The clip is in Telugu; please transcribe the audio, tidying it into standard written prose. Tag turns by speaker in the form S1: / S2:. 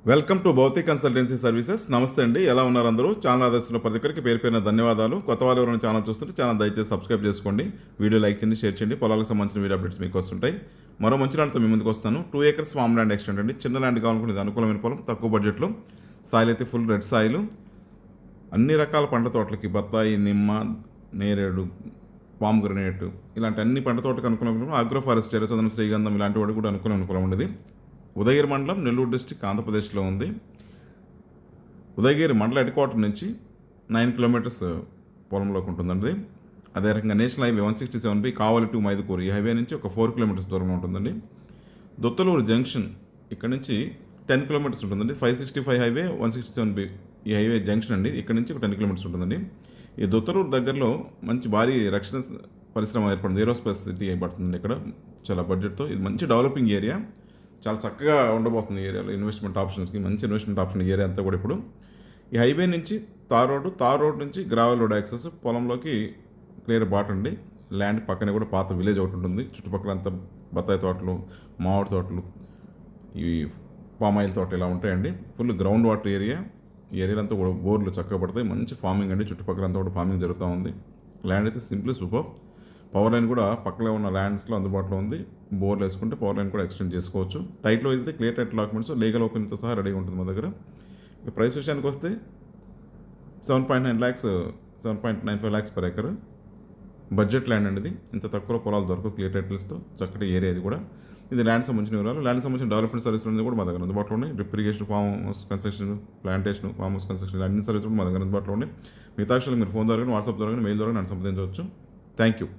S1: Welcome to Bhautik consultancy services. నమస్తే అండి, ఎలా ఉన్నారు అందరూ? ఛానల్ ఆదరిస్తున్న ప్రతి ఒక్కరికి పేరు పేరున ధన్యవాదాలు. కొత్త వాళ్ళు ఎవరైనా ఛానల్ చూస్తుంటే ఛానల్ దయచేసి సబ్స్క్రైబ్ చేసుకోండి, వీడియో లైక్ చేయండి, షేర్ చేయండి. పొలాలకు సంబంధించిన వీడియో అప్డేట్స్ మీకు వస్తుంటాయి. మరో మంచి ల్యాండ్తో మీ ముందుకు వస్తాను. 2 acres ఫామ్ ల్యాండ్ ఎక్స్టెంట్ అండి. చిన్న ల్యాండ్ కావాలనుకునే ఇది అనుకూలమైన పొలం, తక్కువ బడ్జెట్లో. సాయిల్ అయితే ఫుల్ రెడ్ సాయిల్. అన్ని రకాల పంట తోటలకి బత్తాయి, నిమ్మ, నేరేడు, పామ్ గ్రనేట్ ఇలాంటి అన్ని పంట తోటలకు అనుకూలంగా అగ్రో ఫారెస్ట్, ఎర్రచందనం, శ్రీగంధం ఇలాంటి వాటి కూడా అనుకూలం ఉండేది. ఉదయగిరి మండలం, నెల్లూరు డిస్టిక్, ఆంధ్రప్రదేశ్లో ఉంది. ఉదయగిరి మండల హెడ్ క్వార్టర్ నుంచి 9 కిలోమీటర్స్ పొలంలోకి ఉంటుందండి. అదే రకంగా national highway 167B Kavali to Mydukur, ఈ హైవే నుంచి ఒక 4 కిలోమీటర్స్ దూరంలో ఉంటుందండి. దొత్తలూరు జంక్షన్ ఇక్కడ నుంచి 10 కిలోమీటర్స్ ఉంటుందండి. 565 హైవే 167B ఈ హైవే జంక్షన్ అండి. ఇక్కడ నుంచి ఒక 10 కిలోమీటర్స్ ఉంటుందండి. ఈ దొత్తలూరు దగ్గరలో మంచి భారీ రక్షణ పరిశ్రమ ఏర్పడింది, ఏరోస్పేస్ సిటీ అయిపడుతుంది ఇక్కడ చాలా బడ్జెట్తో. ఇది మంచి డెవలపింగ్ ఏరియా, చాలా చక్కగా ఉండబోతుంది ఏరియాలో. ఇన్వెస్ట్మెంట్ ఆప్షన్స్కి మంచి ఇన్వెస్ట్మెంట్ ఆప్షన్ ఏరియా అంతా కూడా. ఇప్పుడు ఈ హైవే నుంచి తార్ రోడ్ నుంచి గ్రావెల్ రోడ్ యాక్సెస్, పొలంలోకి క్లియర్ బాట్ అండి. ల్యాండ్ పక్కనే కూడా పాత విలేజ్ ఒకటి ఉంటుంది. చుట్టుపక్కల అంతా బత్తాయి తోటలు, మామిడి తోటలు, ఈ పామాయిల్ తోట ఇలా ఉంటాయండి. Full ground water area. ఈ ఏరియాలో అంతా కూడా బోర్లు చక్కగా పడతాయి. మంచి ఫార్మింగ్ అండి, చుట్టుపక్కల అంతా కూడా ఫార్మింగ్ జరుగుతూ ఉంది. ల్యాండ్ అయితే సింప్లీ సూపర్. పవర్ లైన్ కూడా పక్కనే ఉన్న ల్యాండ్స్లో అందుబాటులో ఉంది. బోర్లు వేసుకుంటే పవర్ లైన్ కూడా ఎక్స్టెండ్ చేసుకోవచ్చు. టైట్లో అయితే క్లియర్ టైటిల్ డాక్యుమెంట్స్, లీగల్ ఓపెన్తో సహా రెడీగా ఉంటుంది మా దగ్గర. ఇక ప్రైస్ విషయానికి వస్తే 7.9 lakhs, 7.95 lakhs per acre. Budget land అండి ఇది. ఇంత తక్కువ పొలాలు దొరకవు క్లియర్ టైటిల్స్తో. చక్కటి ఏరియా ఇది కూడా. ఇది ల్యాండ్ సంబంధించిన వివరాలు. ల్యాండ్ సంబంధించిన డెవలప్మెంట్ సర్వీస్ అనేది కూడా మా దగ్గర అందుబాటులో ఉన్నాయి. Drip irrigation, farm house construction, plantation, farm house construction అన్ని సర్వీస్ కూడా మా దగ్గర అందుబాటులో ఉన్నాయి. మిగతా విషయాలు మీరు ఫోన్ ద్వారా, వాట్సాప్ ద్వారా, మెయిల్ ద్వారా నన్ను సంప్రదించవచ్చు. Thank you.